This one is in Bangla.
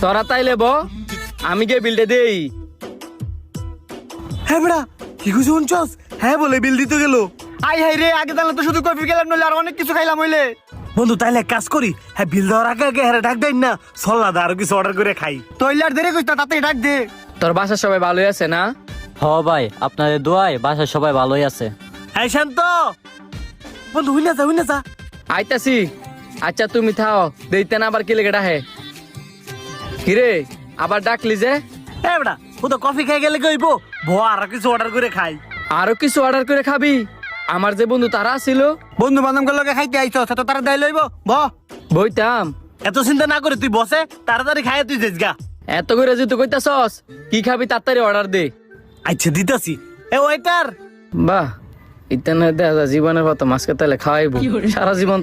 তোরা তাইলে ব আমি গিয়ে বিলটা দেই। হ্যাঁ বেড়া কি কিছু শুনছস? হ্যাঁ বলে বিল দিতে গেল। আই হাই রে, আগে তাহলে তো শুধু কফি খেলাম, নইলে আর অনেক কিছু খাইলাম হইলে। বন্ধু তাইলে এক কাজ করি, হ্যাঁ বিল দেওয়ার আগে আগে হ্যাঁ ডাক দেন না, চল না আরো কিছু অর্ডার করে খাই। তইলে আর দেরি কইতা, তাতে ডাক দে। তোর বাসার সবাই ভালোই আছে না? হ ভাই, আপনাদের দোয়ায় বাসায় সবাই ভালোই আছে। হ্যাঁ শান্ত বন্ধু হইনা যা। আইতাছি। আচ্ছা তুমি থাও, দেইতে না আবার কি লেগে ডাহে। কিরে আবার ডাকলি যে? হ্যাঁ বেড়া ও তো কফি খাই গেলে কইবো ভ আরো কিছু অর্ডার করে খাই। আরো কিছু অর্ডার করে খাবি? আমার যে বন্ধু তারা ছিল, বন্ধু বান্ধব লগে খাইতে আইছ, তো তারা দাই লইব ব। বইতাম। এত চিন্তা না করে তুই বসে তাড়াতাড়ি খাই তুই যাস গা। এত করে যেহেতু কইতাছস, কি খাবি তাড়াতাড়ি অর্ডার দে। আচ্ছা দিতাছি। এ ওয়েটার বাহ, ইতানে দেখা যায় জীবনের মতো মাছকে তাহলে খাওয়াইবো সারা জীবন।